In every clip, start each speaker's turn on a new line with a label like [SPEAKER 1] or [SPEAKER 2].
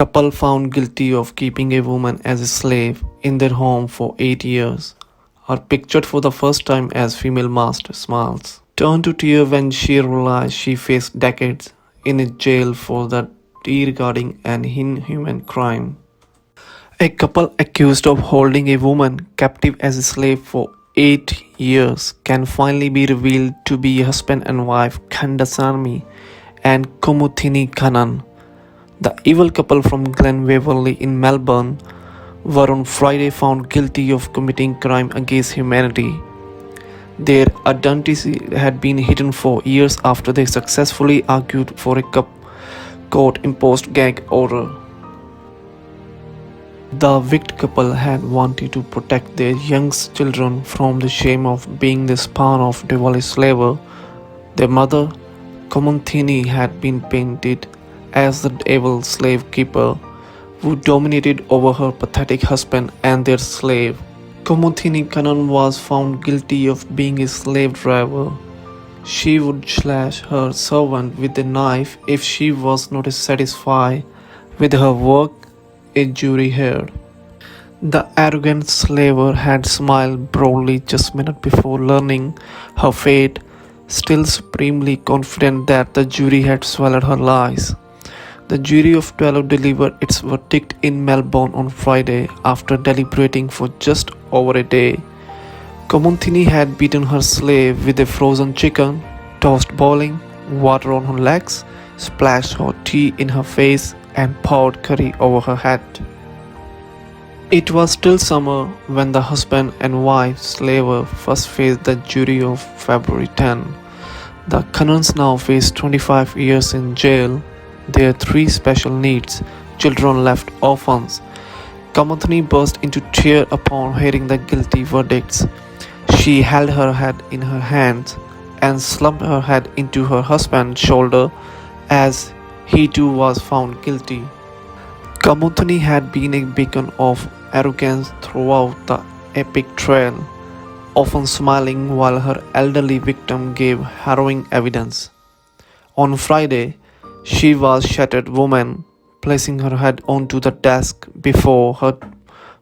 [SPEAKER 1] Couple found guilty of keeping a woman as a slave in their home for 8 years are pictured for the first time as female master smiles. Turn to tear when she realized she faced decades in a jail for the degrading and inhumane crime. A couple accused of holding a woman captive as a slave for 8 years can finally be revealed to be husband and wife Kandasamy and Kumuthini Kannan. The evil couple from Glen Waverley in Melbourne were on Friday found guilty of committing crime against humanity. Their identities had been hidden for years after they successfully argued for a court-imposed gag order. The wicked couple had wanted to protect their young children from the shame of being the spawn of devilish slaver. Their mother, Kumunthini, had been painted as the evil slave keeper who dominated over her pathetic husband and their slave. Kumuthini Kannan was found guilty of being a slave driver. She would slash her servant with a knife if she was not satisfied with her work, a jury heard. The arrogant slaver had smiled broadly just minutes before learning her fate, still supremely confident that the jury had swallowed her lies. The jury of 12 delivered its verdict in Melbourne on Friday after deliberating for just over a day. Kumunthini had beaten her slave with a frozen chicken, tossed boiling water on her legs, splashed hot tea in her face, and poured curry over her head. It was still summer when the husband and wife slaver first faced the jury of February 10. The Kannans now face 25 years in jail. Their 3 special needs children left orphans. Kumuthini burst into tears upon hearing the guilty verdicts. She held her head in her hands and slumped her head into her husband's shoulder as he too was found guilty. Kumuthini had been a beacon of arrogance throughout the epic trial, often smiling while her elderly victim gave harrowing evidence. On Friday, she was shattered woman, placing her head onto the desk before her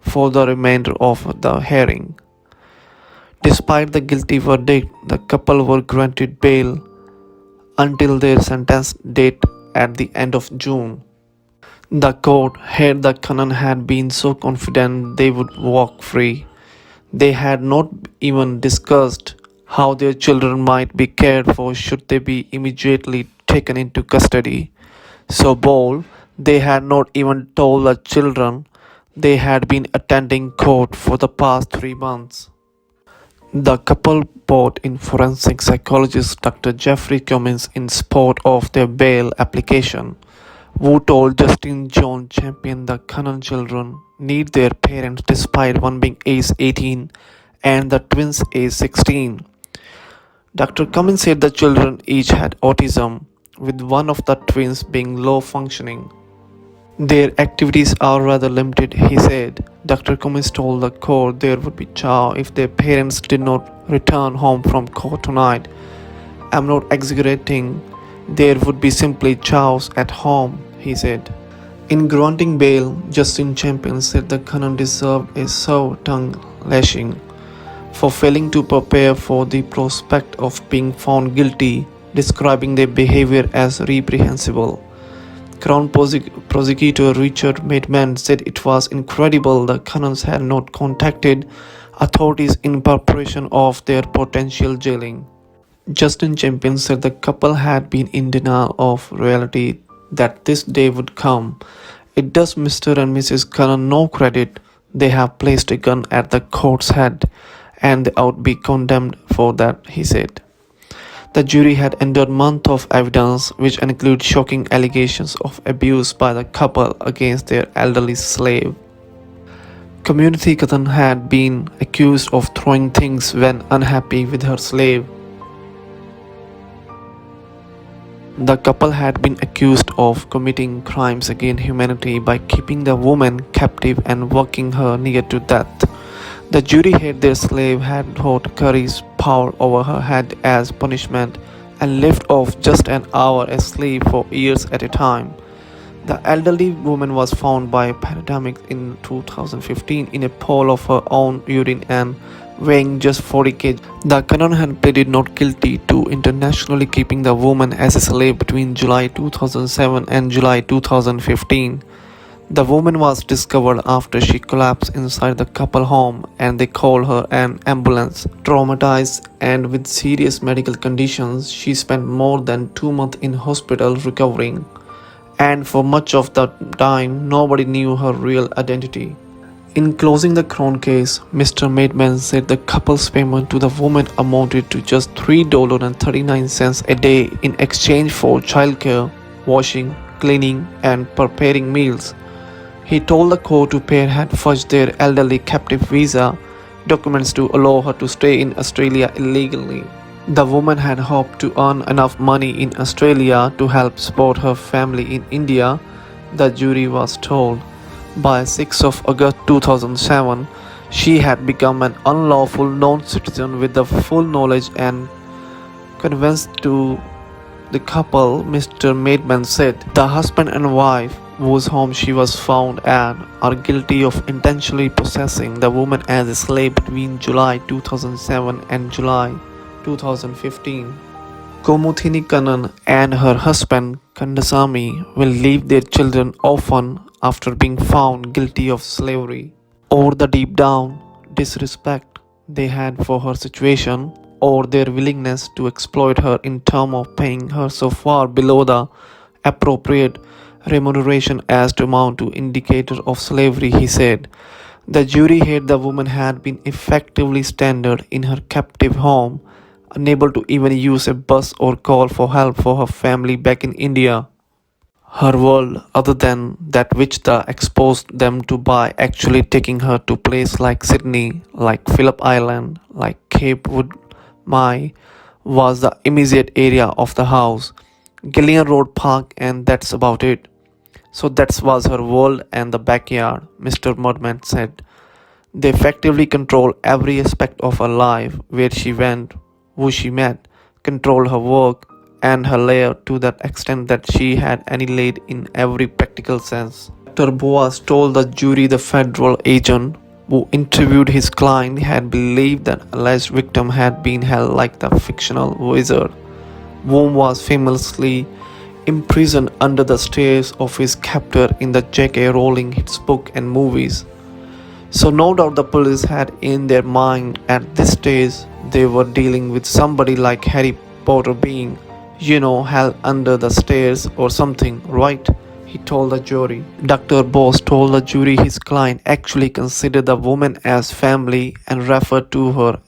[SPEAKER 1] for the remainder of the hearing. Despite the guilty verdict, the couple were granted bail until their sentence date at the end of June. The court heard the Kannan had been so confident they would walk free. They had not even discussed how their children might be cared for should they be immediately taken into custody. So bold, they had not even told the children they had been attending court for the past 3 months. The couple brought in forensic psychologist Dr. Jeffrey Cummins in support of their bail application, who told Justin John Champion the Kannan children need their parents despite one being age 18 and the twins age 16. Dr. Cummins said the children each had autism, with one of the twins being low functioning. Their activities are rather limited, he said. Dr. Cummins told the court there would be chow if their parents did not return home from court tonight. I'm not exaggerating. There would be simply chows at home, he said. In granting bail, Justin Champion said the Kannan deserved a sour tongue lashing for failing to prepare for the prospect of being found guilty, describing their behavior as reprehensible. Crown Prosecutor Richard Maidman said it was incredible the Kannans had not contacted authorities in preparation of their potential jailing. Justin Champion said the couple had been in denial of reality that this day would come. It does Mr. and Mrs. Kannan no credit. They have placed a gun at the court's head and they ought be condemned for that, he said. The jury had entered months of evidence which include shocking allegations of abuse by the couple against their elderly slave. Kumuthini Kannan had been accused of throwing things when unhappy with her slave. The couple had been accused of committing crimes against humanity by keeping the woman captive and working her near to death. The jury heard their slave had hot curries poured over her head as punishment and lived off just an hour asleep for years at a time. The elderly woman was found by paramedics in 2015 in a pool of her own urine and weighing just 40 kg. The Kannan had pleaded not guilty to internationally keeping the woman as a slave between July 2007 and July 2015. The woman was discovered after she collapsed inside the couple home and they called her an ambulance. Traumatized and with serious medical conditions, she spent more than 2 months in hospital recovering. And for much of the time, nobody knew her real identity. In closing the Crown case, Mr. Maidman said the couple's payment to the woman amounted to just $3.39 a day in exchange for childcare, washing, cleaning, and preparing meals. He told the court to pair had fudged their elderly captive visa documents to allow her to stay in Australia illegally. The woman had hoped to earn enough money in Australia to help support her family in India, the jury was told. By 6th of August 2007, she had become an unlawful non-citizen with the full knowledge and convinced to the couple, Mr. Maidman said. The husband and wife, whose home she was found at, are guilty of intentionally possessing the woman as a slave between July 2007 and July 2015. Kumuthini Kannan and her husband Kandasamy will leave their children orphan after being found guilty of slavery. Or the deep down disrespect they had for her situation, or their willingness to exploit her in terms of paying her so far below the appropriate remuneration as to amount to indicator of slavery, he said. The jury heard the woman had been effectively stranded in her captive home, unable to even use a bus or call for help for her family back in India. Her world, other than that which the exposed them to by actually taking her to places like Sydney, like Phillip Island, like Cape Wood Mai, was the immediate area of the house, Gillian Road Park, and that's about it. So that was her world and the backyard, Mr. Mudman said. They effectively control every aspect of her life, where she went, who she met, controlled her work and her lair to that extent that she had annihilated in every practical sense. Dr. Boas told the jury the federal agent who interviewed his client had believed that alleged victim had been held like the fictional wizard, whom was famously imprisoned under the stairs of his captor in the J.K. Rowling hits book and movies. So no doubt the police had in their mind at this stage they were dealing with somebody like Harry Potter being, held under the stairs or something, right? He told the jury. Dr. Bose told the jury his client actually considered the woman as family and referred to her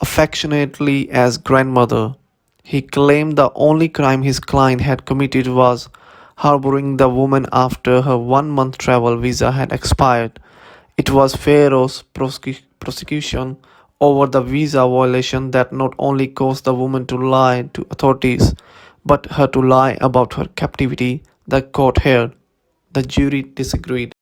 [SPEAKER 1] affectionately as grandmother. He claimed the only crime his client had committed was harboring the woman after her 1 month travel visa had expired. It was Pharaoh's prosecution over the visa violation that not only caused the woman to lie to authorities, but her to lie about her captivity, the court heard. The jury disagreed.